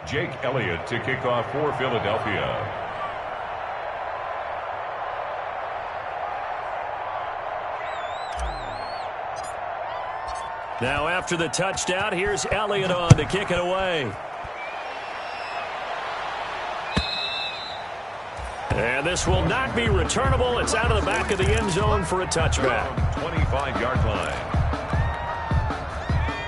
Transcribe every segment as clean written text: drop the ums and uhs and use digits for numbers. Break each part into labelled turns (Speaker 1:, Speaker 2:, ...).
Speaker 1: Jake Elliott to kick off for Philadelphia.
Speaker 2: Now after the touchdown, here's Elliott on to kick it away. And this will not be returnable. It's out of the back of the end zone for a touchback.
Speaker 1: 25-yard line.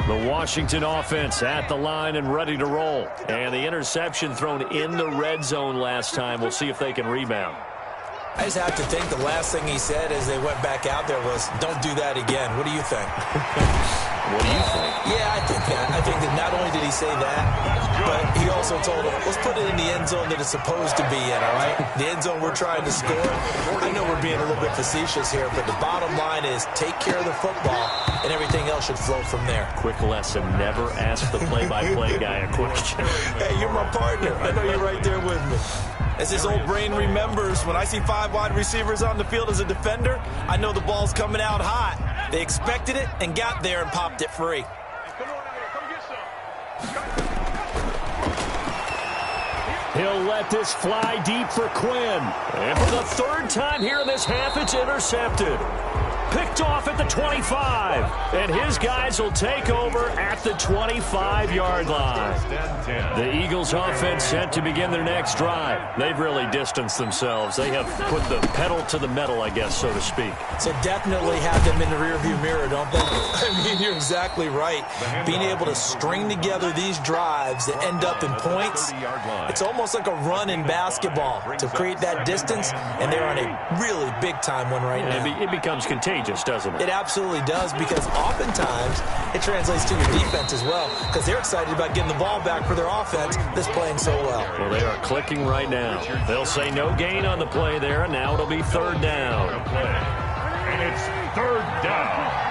Speaker 2: The Washington offense at the line and ready to roll. And the interception thrown in the red zone last time. We'll see if they can rebound.
Speaker 3: I just have to think the last thing he said as they went back out there was, don't do that again. What do you think?
Speaker 2: What do you think?
Speaker 3: Yeah, I think that. I think that not only did he say that, but he also told him, let's put it in the end zone that it's supposed to be in, all right? The end zone we're trying to score. I know we're being a little bit facetious here, but the bottom line is take care of the football, and everything else should flow from there.
Speaker 2: Quick lesson, never ask the play-by-play guy a question.
Speaker 3: Hey, you're my partner. I know you're right there with me. As his old brain remembers, when I see 5 wide receivers on the field as a defender, I know the ball's coming out hot. They expected it and got there and popped it free.
Speaker 2: He'll let this fly deep for Quinn. And for the third time here in this half, it's intercepted. Picked off at the 25. And his guys will take over at the 25-yard line. The Eagles offense set to begin their next drive. They've really distanced themselves. They have put the pedal to the metal, I guess, so to speak.
Speaker 3: So definitely have them in the rearview mirror, don't they? I mean, you're exactly right. Being able to string together these drives that end up in points, it's almost like a run in basketball to create that distance, and they're on a really big-time one right now.
Speaker 2: It becomes contagious, doesn't it?
Speaker 3: It absolutely does, because oftentimes it translates to your defense as well, because they're excited about getting the ball back for their offense that's playing so well.
Speaker 2: Well, they are clicking right now. They'll say no gain on the play there, and now it'll be third down.
Speaker 1: And it's third down.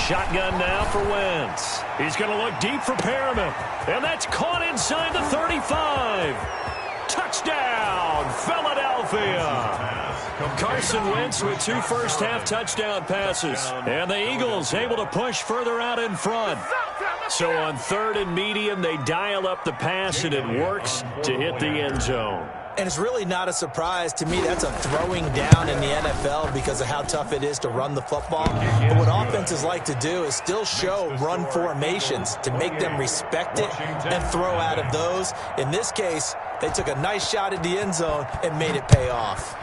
Speaker 2: Shotgun now for Wentz. He's going to look deep for Perriman. And that's caught inside the 35. Touchdown, Philadelphia. Carson Wentz with 2 first-half touchdown passes. And the Eagles able to push further out in front. So on 3rd and medium, they dial up the pass, and it works to hit the end zone.
Speaker 3: And it's really not a surprise to me. That's a throwing down in the NFL because of how tough it is to run the football. But what offenses like to do is still show run formations to make them respect it and throw out of those. In this case, they took a nice shot at the end zone and made it pay off.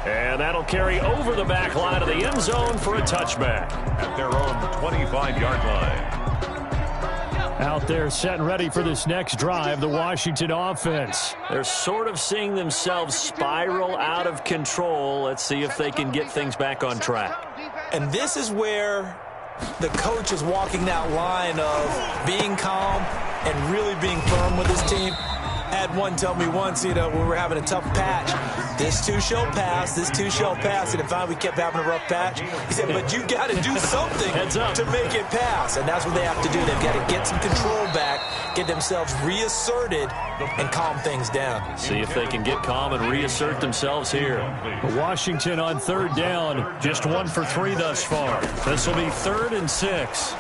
Speaker 2: And that'll carry over the back line of the end zone for a touchback.
Speaker 1: At their own 25-yard line.
Speaker 2: Out there set and ready for this next drive, the Washington offense. They're sort of seeing themselves spiral out of control. Let's see if they can get things back on track.
Speaker 3: And this is where the coach is walking that line of being calm and really being firm with his team. I had one tell me once, when we were having a tough patch, this too shall pass, this too shall pass. And if we kept having a rough patch, he said, but you got to do something to make it pass. And that's what they have to do. They've got to get some control back, get themselves reasserted, and calm things down.
Speaker 2: See if they can get calm and reassert themselves here. Washington on 3rd down, just 1 for 3 thus far. This will be 3rd and 6.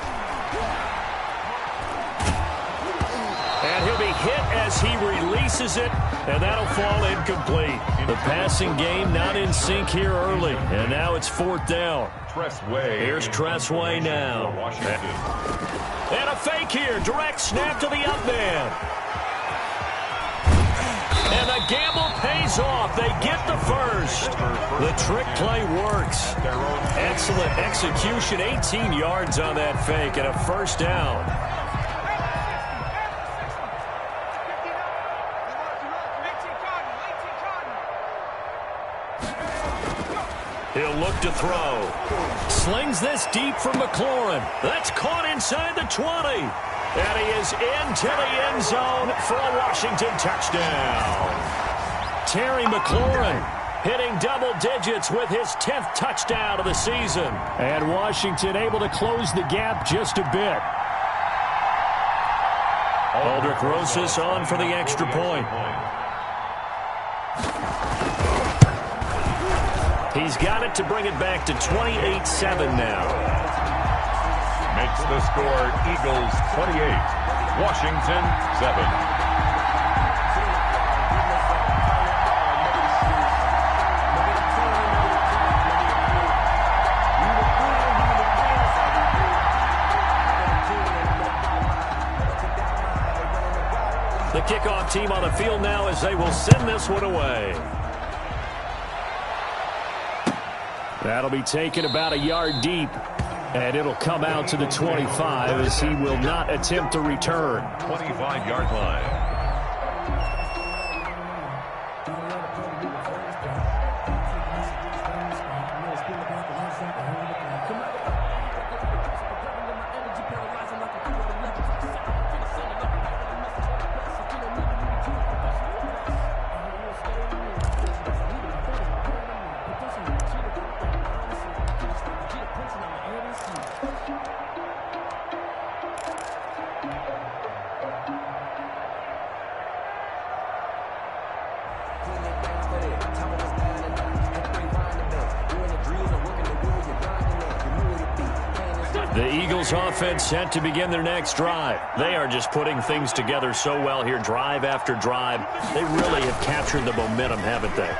Speaker 2: And he'll be hit as he releases it, and that'll fall incomplete. The passing game not in sync here early, and now it's 4th down. Here's Tressway now. And a fake here, direct snap to the up man. And the gamble pays off. They get the first. The trick play works. Excellent execution, 18 yards on that fake, and a first down. He'll look to throw. Slings this deep for McLaurin. That's caught inside the 20. And he is into the end zone for a Washington touchdown. Terry McLaurin hitting double digits with his 10th touchdown of the season. And Washington able to close the gap just a bit. Aldrich Rosas on for the extra point. He's got it to bring it back to 28-7 now.
Speaker 1: Makes the score Eagles 28, Washington 7.
Speaker 2: The kickoff team on the field now as they will send this one away. That'll be taken about a yard deep, and it'll come out to the 25 as he will not attempt to return.
Speaker 1: 25-yard line.
Speaker 2: The Eagles offense set to begin their next drive. They are just putting things together so well here, drive after drive. They really have captured the momentum, haven't they?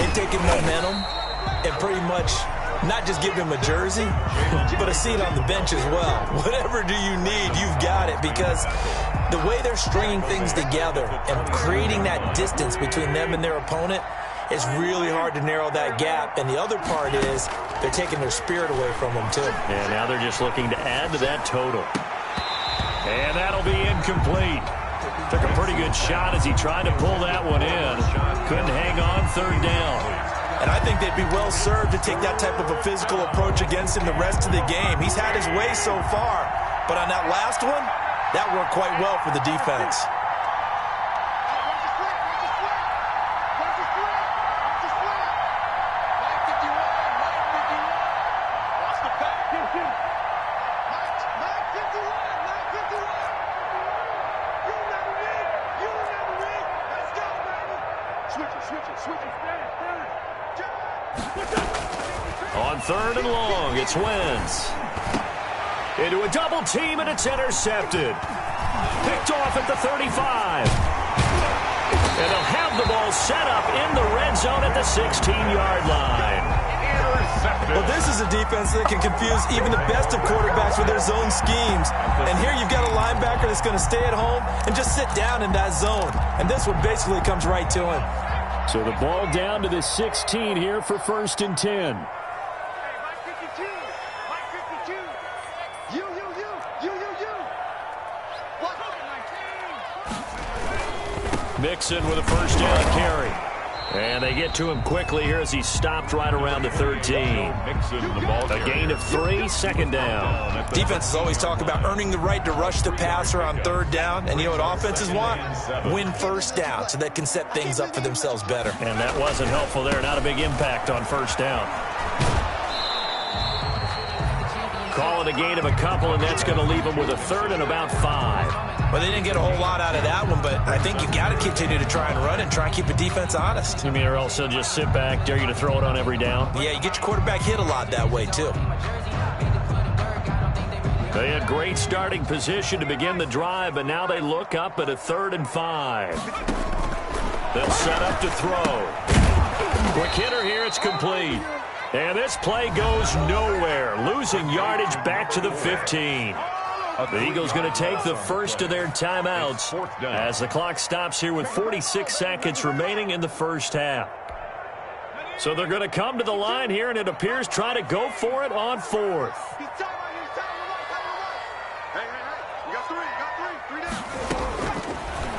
Speaker 3: They've taken momentum and pretty much not just give him a jersey, but a seat on the bench as well. Whatever do you need, you've got it, because the way they're stringing things together and creating that distance between them and their opponent, it's really hard to narrow that gap. And the other part is they're taking their spirit away from them, too.
Speaker 2: And now they're just looking to add to that total. And that'll be incomplete. Took a pretty good shot as he tried to pull that one in. Couldn't hang on third down.
Speaker 3: And I think they'd be well served to take that type of a physical approach against him the rest of the game. He's had his way so far. But on that last one, that worked quite well for the defense.
Speaker 2: On third and long, it's Wentz. Into a double team, and it's intercepted. Picked off at the 35. And they'll have the ball set up in the red zone at the 16-yard line.
Speaker 1: Intercepted.
Speaker 3: Well, this is a defense that can confuse even the best of quarterbacks with their zone schemes. And here you've got a linebacker that's going to stay at home and just sit down in that zone. And this one basically comes right to him.
Speaker 2: So the ball down to the 16 here for 1st and 10. Mixon with a first down carry. And they get to him quickly here as he stopped right around the 13. A gain of 3, 2nd down.
Speaker 3: Defenses always talk about earning the right to rush the passer on 3rd down. And you know what offenses want? Win 1st down so they can set things up for themselves better.
Speaker 2: And that wasn't helpful there. Not a big impact on 1st down. Call it a gain of a couple, and that's going to leave them with a 3rd and about 5.
Speaker 3: Well, they didn't get a whole lot out of that one, but I think you got to continue to try and run and try and keep the defense honest.
Speaker 2: You mean, or else they'll just sit back, dare you to throw it on every down?
Speaker 3: Yeah, you get your quarterback hit a lot that way, too.
Speaker 2: They had great starting position to begin the drive, but now they look up at a 3rd and 5. They'll set up to throw. Quick hitter here, it's complete. And this play goes nowhere, losing yardage back to the 15. The Eagles going to take the first of their timeouts as the clock stops here with 46 seconds remaining in the first half. So they're going to come to the line here, and it appears try to go for it on 4th.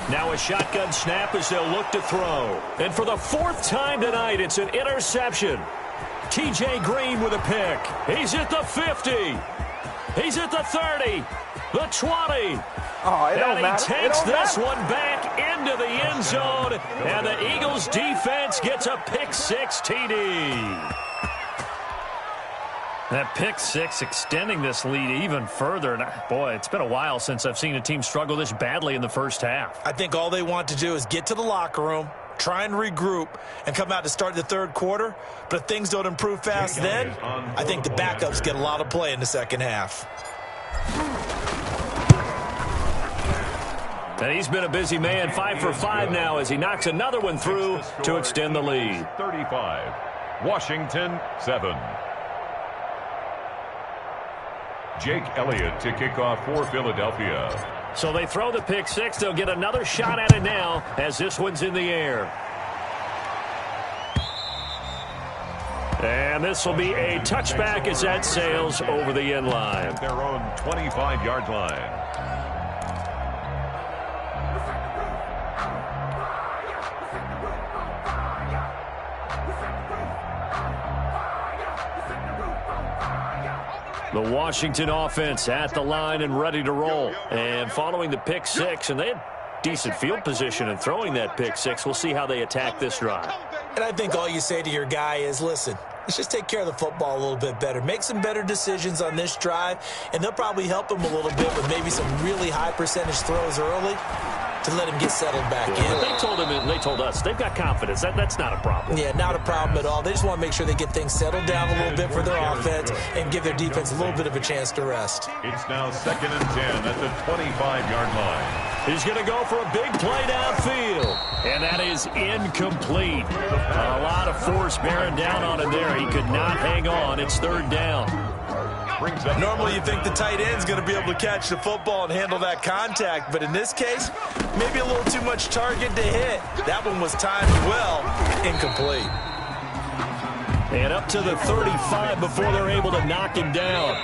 Speaker 2: Now a shotgun snap as they'll look to throw. And for the 4th time tonight, it's an interception. T.J. Green with a pick. He's at the 50. He's at the 30. The 20.
Speaker 4: Oh, it don't
Speaker 2: and
Speaker 4: matter.
Speaker 2: he takes this one back into the end zone. And the Eagles defense gets a pick 6 TD. That pick six extending this lead even further. And boy, it's been a while since I've seen a team struggle this badly in the first half.
Speaker 3: I think all they want to do is get to the locker room, try and regroup, and come out to start the third quarter. But if things don't improve fast then, I think the backups get a lot of play in the second half.
Speaker 2: And he's been a busy man, 5 for 5 now as he knocks another one through to extend the lead.
Speaker 1: 35, Washington 7. Jake Elliott to kick off for Philadelphia.
Speaker 2: So they throw the pick six. They'll get another shot at it now as this one's in the air. And this will be a touchback as that sails over the end line.
Speaker 1: At their own 25-yard line.
Speaker 2: The Washington offense at the line and ready to roll. And following the pick six, and they had decent field position in throwing that pick six. We'll see how they attack this drive.
Speaker 3: And I think all you say to your guy is, listen, let's just take care of the football a little bit better. Make some better decisions on this drive, and they'll probably help him a little bit with maybe some really high percentage throws early to let him get settled back in.
Speaker 2: But they told him, and they told us, they've got confidence. That's not a problem.
Speaker 3: Yeah, not a problem at all. They just want to make sure they get things settled down a little bit for their offense and give their defense a little bit of a chance to rest.
Speaker 1: It's now 2nd and 10 at the 25-yard line.
Speaker 2: He's going to go for a big play downfield. And that is incomplete. A lot of force bearing down on him there. He could not hang on. It's 3rd down.
Speaker 3: Normally you think the tight end's going to be able to catch the football and handle that contact, but in this case, maybe a little too much target to hit. That one was timed well, incomplete.
Speaker 2: And up to the 35 before they're able to knock him down.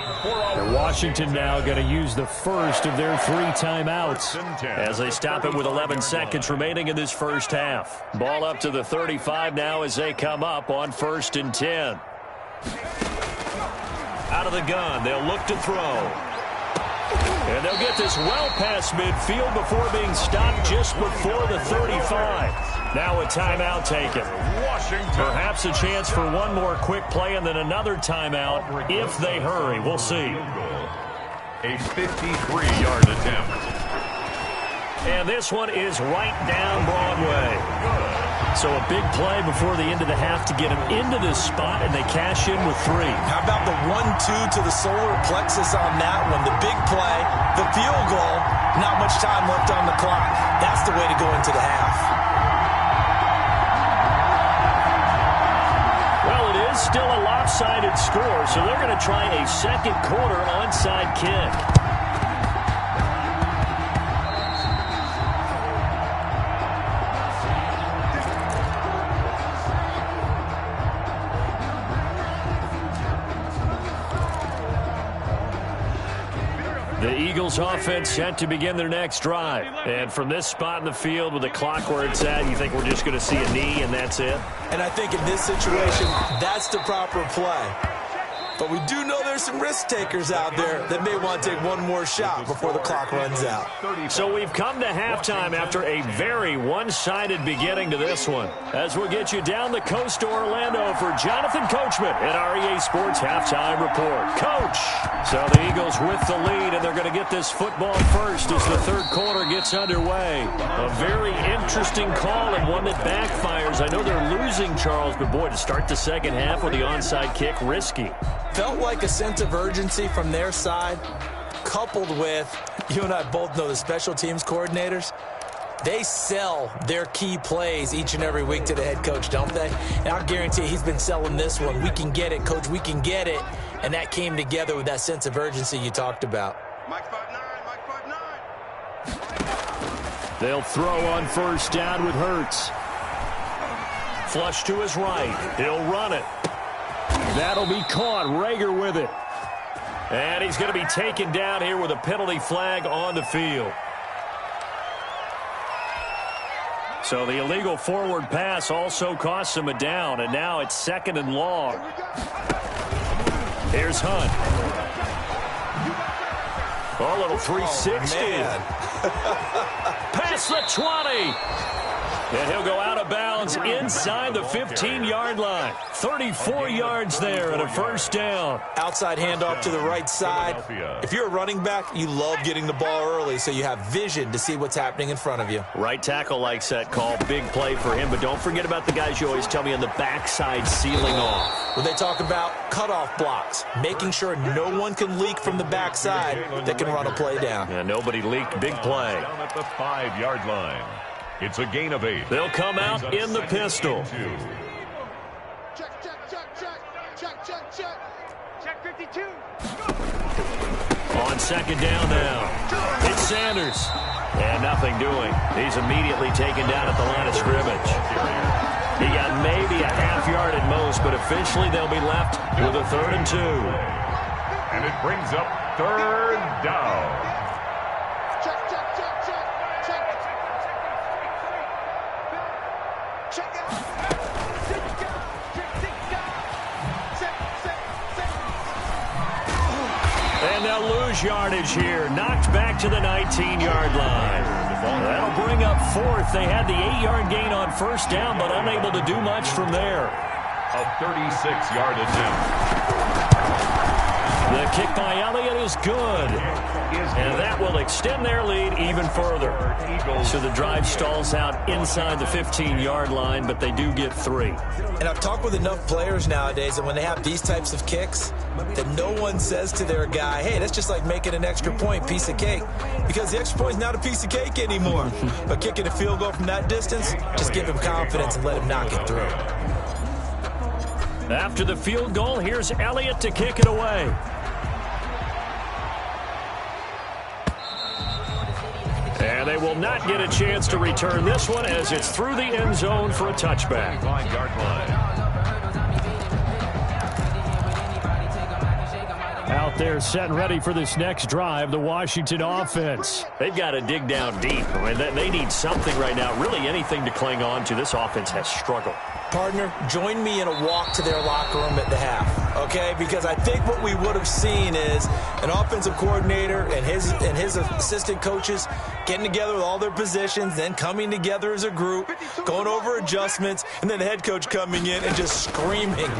Speaker 2: And Washington now going to use the first of their 3 timeouts as they stop it with 11 seconds remaining in this first half. Ball up to the 35 now as they come up on 1st and 10. Out of the gun, they'll look to throw. And they'll get this well past midfield before being stopped just before the 35. Now a timeout taken. Perhaps a chance for one more quick play and then another timeout if they hurry. We'll see.
Speaker 1: A 53-yard attempt.
Speaker 2: And this one is right down Broadway. So a big play before the end of the half to get him into this spot, and they cash in with 3.
Speaker 3: How about the 1-2 to the solar plexus on that one? The big play, the field goal, not much time left on the clock. That's the way to go into the half.
Speaker 2: Well, it is still a lopsided score, so they're going to try a second quarter onside kick. The Eagles offense set to begin their next drive. And from this spot in the field with the clock where it's at, you think we're just going to see a knee and that's it?
Speaker 3: And I think in this situation, that's the proper play. But we do know there's some risk takers out there that may want to take one more shot before the clock runs out.
Speaker 2: So we've come to halftime after a very one-sided beginning to this one. As we'll get you down the coast to Orlando for Jonathan Coachman at REA Sports Halftime Report. Coach! So the Eagles with the lead, and they're going to get this football first as the third quarter gets underway. A very interesting call and one that backfires. I know they're losing, Charles, but boy, to start the second half with the onside kick, risky.
Speaker 3: Felt like a sense of urgency from their side, coupled with, you and I both know the special teams coordinators, they sell their key plays each and every week to the head coach, don't they? And I guarantee he's been selling this one. We can get it, coach, we can get it. And that came together with that sense of urgency you talked about.
Speaker 4: Mike 5'9", Mike 5'9".
Speaker 2: They'll throw on first down with Hurts. Flush to his right. He'll run it. That'll be caught. Rager with it. And he's going to be taken down here with a penalty flag on the field. So the illegal forward pass also costs him a down, and now it's 2nd and long. Here's Hunt. Oh, a little 360.
Speaker 3: Oh,
Speaker 2: Past the 20. And he'll go out of bounds touchdowns inside the 15-yard line. 34 yards there and a first down.
Speaker 3: Outside handoff to the right side. If you're a running back, you love getting the ball early so you have vision to see what's happening in front of you.
Speaker 2: Right tackle likes that call. Big play for him, but don't forget about the guys you always tell me on the backside sealing off.
Speaker 3: When they talk about cutoff blocks, making sure no one can leak from the backside that can run a play down.
Speaker 2: Yeah, nobody leaked. Big play.
Speaker 1: Down at the 5-yard line. It's a gain of 8.
Speaker 2: They'll come out in the pistol.
Speaker 4: Check, check, check, check. Check, check, check. Check 52.
Speaker 2: On second down now. It's Sanders. And nothing doing. He's immediately taken down at the line of scrimmage. He got maybe a half yard at most, but officially they'll be left with a 3rd and 2.
Speaker 1: And it brings up 3rd down.
Speaker 4: Check, check, check, check. Check. Check out.
Speaker 2: And they'll lose yardage here. Knocked back to the 19-yard line. That'll bring up 4th. They had the 8-yard gain on first down, but unable to do much from there.
Speaker 1: A 36-yard attempt.
Speaker 2: The kick by Elliott is good. And that will extend their lead even further. So the drive stalls out inside the 15-yard line, but they do get 3.
Speaker 3: And I've talked with enough players nowadays that when they have these types of kicks, that no one says to their guy, hey, that's just like making an extra point, piece of cake. Because the extra point is not a piece of cake anymore. But kicking a field goal from that distance, just give him confidence and let him knock it through.
Speaker 2: After the field goal, here's Elliott to kick it away. And they will not get a chance to return this one as it's through the end zone for a touchback.
Speaker 1: 5-yard line.
Speaker 2: Out there set and ready for this next drive, the Washington offense. They've got to dig down deep. I mean, they need something right now, really anything to cling on to. This offense has struggled.
Speaker 3: Partner, join me in a walk to their locker room at the half, okay? Because I think what we would have seen is an offensive coordinator and his assistant coaches getting together with all their positions, then coming together as a group, going over adjustments, and then the head coach coming in and just screaming,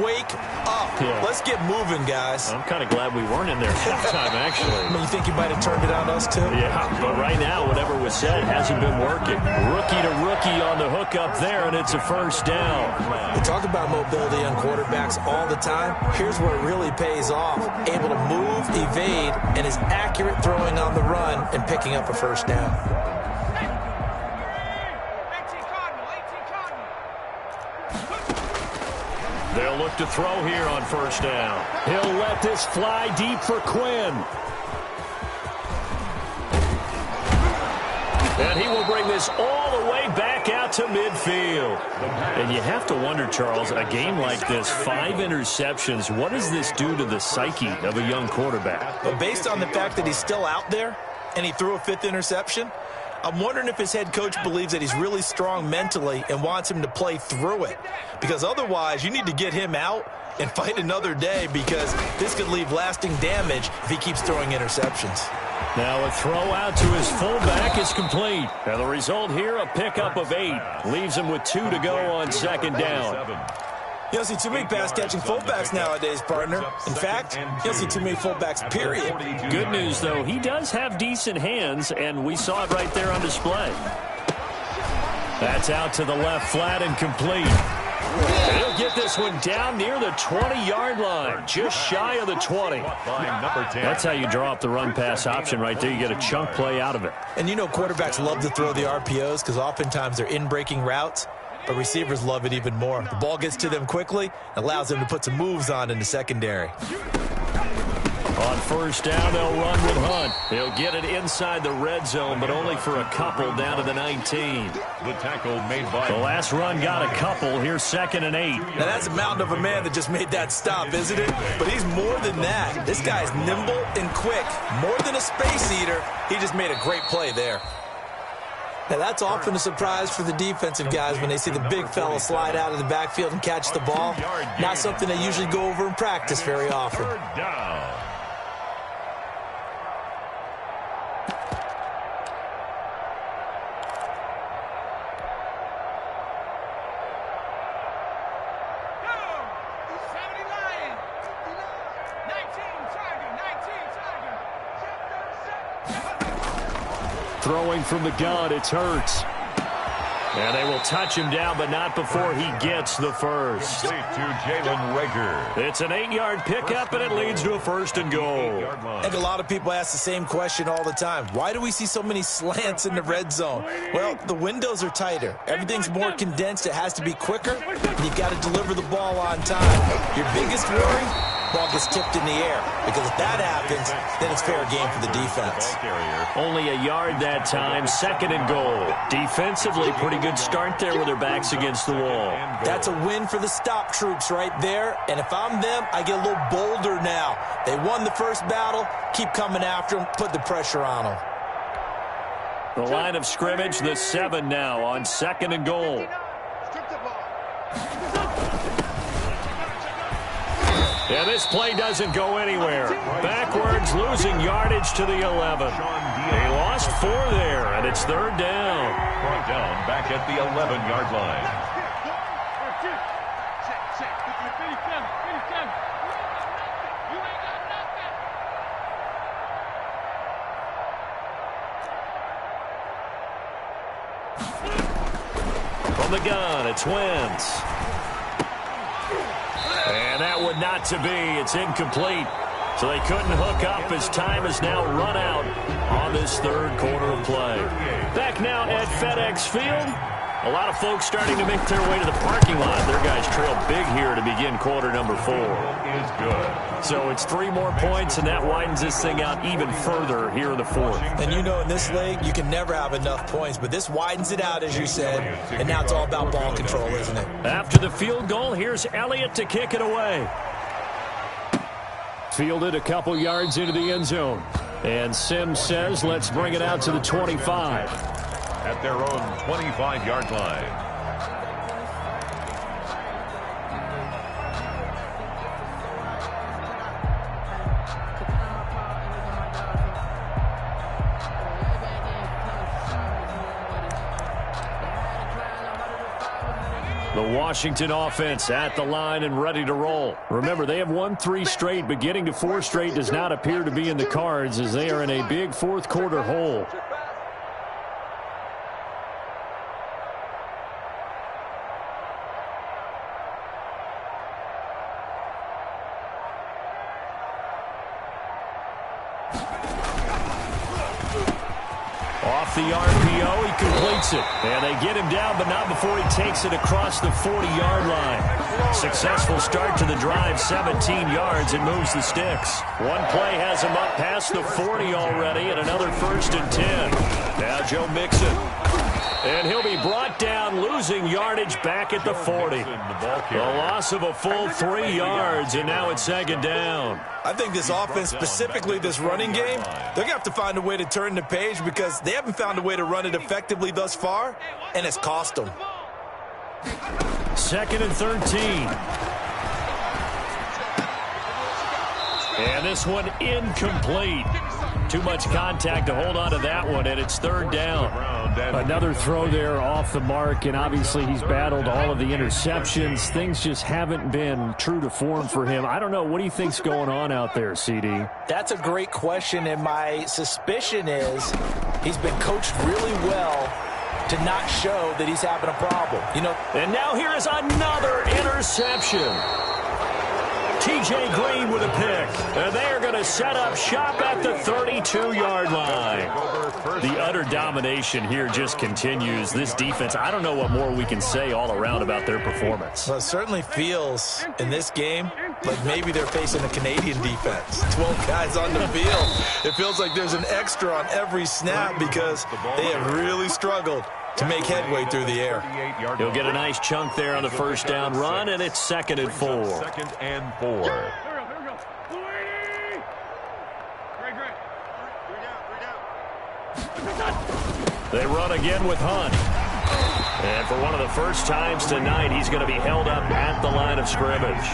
Speaker 3: wake up. Yeah. Let's get moving, guys.
Speaker 2: I'm kind of glad we weren't in there at halftime, actually.
Speaker 3: I mean, you think you might have turned it on us, too?
Speaker 2: Yeah, but right now, whatever was said hasn't been working. Rookie to rookie on the hook up there, and it's a first down.
Speaker 3: We talk about mobility on quarterbacks all the time. Here's where it really pays off. Able to move, evade, and is accurate throwing on the run and picking up a first down.
Speaker 2: They'll look to throw here on first down. He'll let this fly deep for Quinn. And he will bring this all the way back out to midfield. And you have to wonder, Charles, a game like this, 5 interceptions, what does this do to the psyche of a young quarterback?
Speaker 3: But based on the fact that he's still out there and he threw a 5th interception, I'm wondering if his head coach believes that he's really strong mentally and wants him to play through it. Because otherwise, you need to get him out and fight another day, because this could leave lasting damage if he keeps throwing interceptions.
Speaker 2: Now a throw out to his fullback is complete. And the result here, a pickup of 8. Leaves him with 2 to go on second down.
Speaker 3: You don't see too many pass-catching fullbacks nowadays, partner. In fact, you don't see too many fullbacks, period.
Speaker 2: Good news, though, he does have decent hands, and we saw it right there on display. That's out to the left flat and complete. He'll get this one down near the 20-yard line, just shy of the 20. That's how you draw up the run-pass option right there. You get a chunk play out of it.
Speaker 3: And you know quarterbacks love to throw the RPOs because oftentimes they're in-breaking routes, but receivers love it even more. The ball gets to them quickly, allows them to put some moves on in the secondary.
Speaker 2: On first down, they'll run with Hunt. He'll get it inside the red zone, but only for a couple down to the 19.
Speaker 1: The tackle made by...
Speaker 2: The last run got a couple. Here's 2nd and 8.
Speaker 3: Now, that's a mountain of a man that just made that stop, isn't it? But he's more than that. This guy's nimble and quick. More than a space eater, he just made a great play there. Now, that's often a surprise for the defensive guys when they see the big fella slide out of the backfield and catch the ball. Not something they usually go over in practice very often.
Speaker 1: Third down.
Speaker 2: throwing from the gun. It's Hurts. And they will touch him down, but not before he gets the first.
Speaker 1: Complete to Jalen Rager.
Speaker 2: It's an 8-yard pickup, and it leads to a first and goal.
Speaker 3: I think a lot of people ask the same question all the time. Why do we see so many slants in the red zone? Well, the windows are tighter. Everything's more condensed. It has to be quicker, and you've got to deliver the ball on time. Your biggest worry? Ball gets tipped in the air, because if that happens, then it's fair game for the defense.
Speaker 2: Only a yard that time, second and goal. Defensively, pretty good start there with their backs against the wall.
Speaker 3: That's a win for the stop troops right there, and if I'm them, I get a little bolder now. They won the first battle, keep coming after them, put the pressure on them.
Speaker 2: The line of scrimmage, the 7 now on second and goal. And this play doesn't go anywhere. Backwards, losing yardage to the 11. They lost 4 there, and it's third down.
Speaker 1: Brought down back at the 11-yard line.
Speaker 2: From the gun, it's Wentz. And that would not to be. It's incomplete. So they couldn't hook up as time has now run out on this third quarter of play. Back now at FedEx Field. A lot of folks starting to make their way to the parking lot. Their guys trail big here to begin quarter number 4.
Speaker 1: Is good.
Speaker 2: So it's 3 more points, and that widens this thing out even further here in the 4th.
Speaker 3: And you know in this league, you can never have enough points, but this widens it out, as you said, and now it's all about ball control, isn't it?
Speaker 2: After the field goal, here's Elliott to kick it away. Fielded a couple yards into the end zone. And Sims says, let's bring it out to the 25.
Speaker 1: At their own 25-yard line.
Speaker 2: The Washington offense at the line and ready to roll. Remember, they have won 3 straight, but getting to 4 straight does not appear to be in the cards as they are in a big fourth quarter hole. Off the RPO, he completes it. And they get him down, but not before he takes it across the 40-yard line. Successful start to the drive, 17 yards, and moves the sticks. One play has him up past the 40 already, and another 1st and 10. Now Joe Mixon. And he'll be brought down, losing yardage back at the 40. The loss of a full 3 yards, and now it's 2nd down.
Speaker 3: I think this offense, specifically this running game, they're going to have to find a way to turn the page because they haven't found a way to run it effectively thus far, and it's cost them.
Speaker 2: 2nd and 13. And this one incomplete. Too much contact to hold on to that one, and it's 3rd down. Another throw there off the mark, and obviously he's battled all of the interceptions. Things just haven't been true to form for him. I don't know. What do you think's going on out there, CD?
Speaker 3: That's a great question, and my suspicion is he's been coached really well to not show that he's having a problem. You know.
Speaker 2: And now here is another interception. T.J. Green with a pick. And they are going to set up shop at the 32-yard line. The utter domination here just continues. This defense, I don't know what more we can say all around about their performance.
Speaker 3: Well, it certainly feels in this game like maybe they're facing a Canadian defense. 12 guys on the field. It feels like there's an extra on every snap because they have really struggled to make headway through the air.
Speaker 2: He'll get a nice chunk there on the first down run, and it's 2nd and 4.
Speaker 1: 2nd and 4.
Speaker 2: They run again with Hunt. And for one of the first times tonight, he's going to be held up at the line of scrimmage.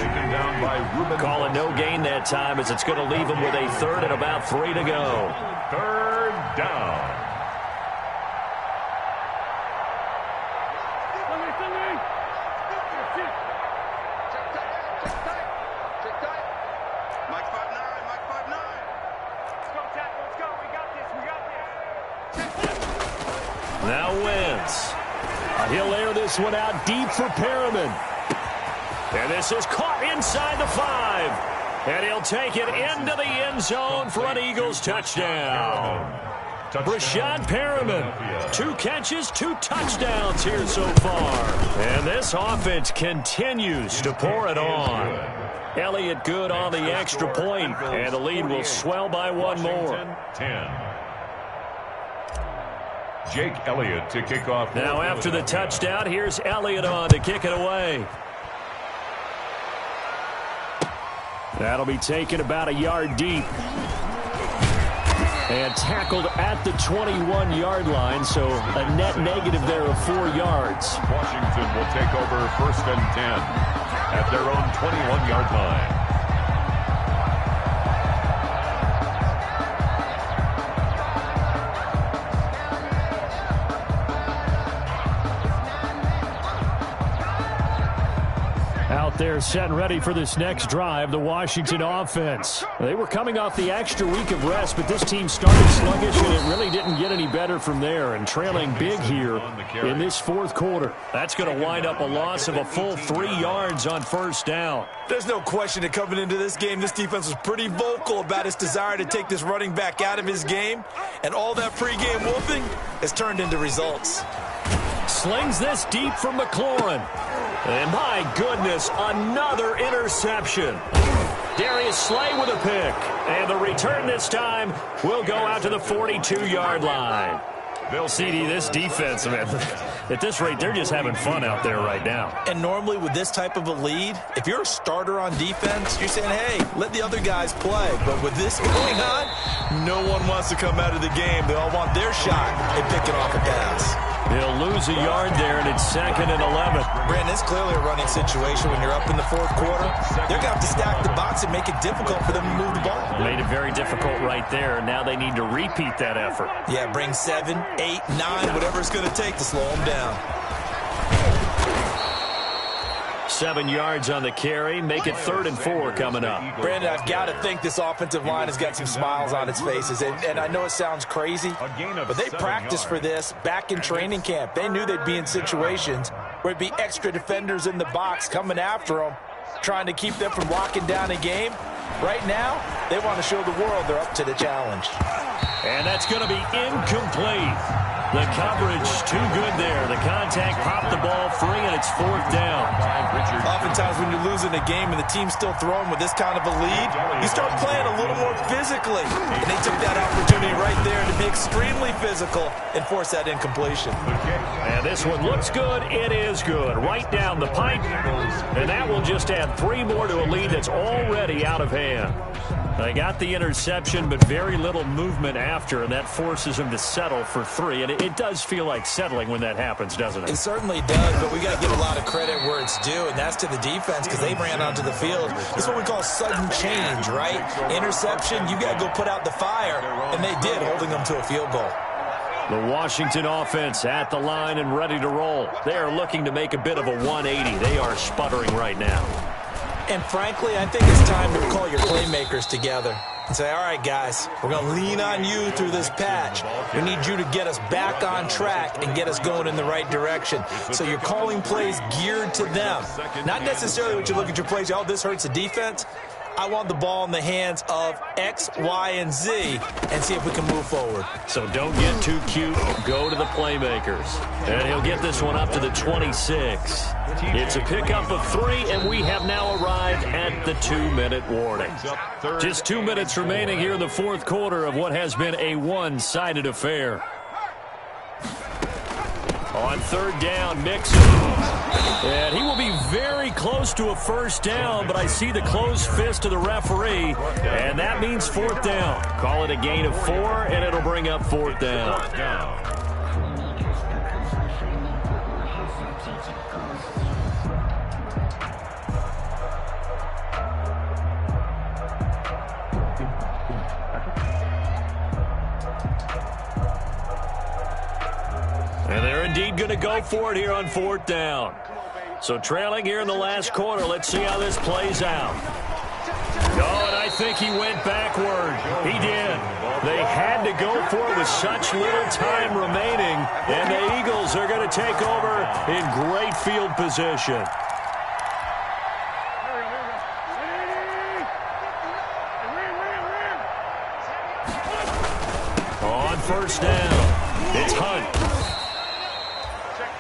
Speaker 2: Calling no gain that time as it's going to leave him with a 3rd and about 3 to go.
Speaker 1: 3rd down.
Speaker 2: Now Wentz. He'll air this one out deep for Perriman. And this is caught inside the 5. And he'll take it into the end zone for an Eagles touchdown. Brashad Perriman, 2 catches, 2 touchdowns here so far. And this offense continues to pour it on. Elliott good on the extra point, and the lead will swell by 1 more.
Speaker 1: 10. Jake Elliott to kick off.
Speaker 2: Now after the touchdown, here's Elliott on to kick it away. That'll be taken about a yard deep. And tackled at the 21-yard line, so a net negative there of 4 yards.
Speaker 1: Washington will take over 1st and 10 at their own 21-yard line.
Speaker 2: Out there set and ready for this next drive, the Washington offense. They were coming off the extra week of rest, but this team started sluggish, and it really didn't get any better from there, and trailing big here in this 4th quarter. That's going to wind up a loss of a full 3 yards on 1st down.
Speaker 3: There's no question that coming into this game, this defense was pretty vocal about its desire to take this running back out of his game, and all that pregame whooping has turned into results.
Speaker 2: Slings this deep for McLaurin. And my goodness, another interception. Darius Slay with a pick. And the return this time will go out to the 42-yard line. Bill CD, this defense, man, at this rate, they're just having fun out there right now.
Speaker 3: And normally with this type of a lead, if you're a starter on defense, you're saying, hey, let the other guys play. But with this going on, no one wants to come out of the game. They all want their shot at picking off a pass.
Speaker 2: He'll lose a yard there, and it's 2nd and 11.
Speaker 3: Brandon, it's clearly a running situation when you're up in the 4th quarter. They're going to have to stack the box and make it difficult for them to move the ball.
Speaker 2: Made it very difficult right there. Now they need to repeat that effort.
Speaker 3: Yeah, bring 7, 8, 9, whatever it's going to take to slow them down.
Speaker 2: 7 yards on the carry. Make it 3rd and 4 coming up.
Speaker 3: Brandon, I've got to think this offensive line has got some smiles on its faces. And I know it sounds crazy, but they practiced for this back in training camp. They knew they'd be in situations where it'd be extra defenders in the box coming after them, trying to keep them from locking down a game. Right now, they want to show the world they're up to the challenge.
Speaker 2: And that's going to be incomplete. The coverage too good there. The contact popped the ball free, and it's 4th down.
Speaker 3: Oftentimes when you're losing a game and the team's still throwing with this kind of a lead, you start playing a little more physically. And they took that opportunity right there to be extremely physical and force that incompletion.
Speaker 2: And this one looks good. It is good. Right down the pipe. And that will just add 3 more to a lead that's already out of hand. They got the interception, but very little movement after, and that forces them to settle for 3. And it does feel like settling when that happens, doesn't it?
Speaker 3: It certainly does, but we got to give a lot of credit where it's due, and that's to the defense because they ran onto the field. It's what we call sudden change, right? Interception, you got to go put out the fire, and they did, holding them to a field goal.
Speaker 2: The Washington offense at the line and ready to roll. They are looking to make a bit of a 180. They are sputtering right now.
Speaker 3: And frankly, I think it's time to call your playmakers together and say, all right, guys, we're going to lean on you through this patch. We need you to get us back on track and get us going in the right direction. So you're calling plays geared to them. Not necessarily what you look at your plays, oh, this hurts the defense. I want the ball in the hands of X, Y, and Z and see if we can move forward.
Speaker 2: So don't get too cute. Go to the playmakers. And he'll get this one up to the 26. It's a pickup of 3, and we have now arrived at the 2-minute warning. Just 2 minutes remaining here in the 4th quarter of what has been a one-sided affair. On 3rd down, Mixon. And he will be very close to a 1st down, but I see the closed fist of the referee, and that means 4th down. Call it a gain of 4, and it'll bring up 4th down. And they're indeed going to go for it here on 4th down. So trailing here in the last quarter, let's see how this plays out. Oh, and I think he went backward. He did. They had to go for it with such little time remaining. And the Eagles are going to take over in great field position. On first down, it's Hunt.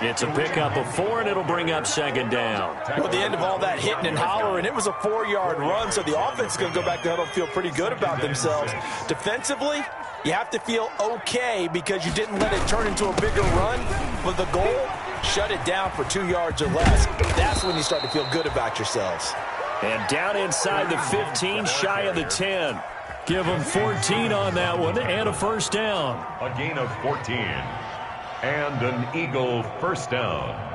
Speaker 2: It's a pickup of 4, and it'll bring up second down.
Speaker 3: Well, at the end of all that hitting and hollering, it was a 4-yard run, so the offense is going to go back to huddle and feel pretty good about themselves. Defensively, you have to feel okay because you didn't let it turn into a bigger run. But the goal, shut it down for 2 yards or less. That's when you start to feel good about yourselves.
Speaker 2: And down inside the 15, shy of the 10. Give them 14 on that one and a first down.
Speaker 1: A gain of 14. And an Eagle first down.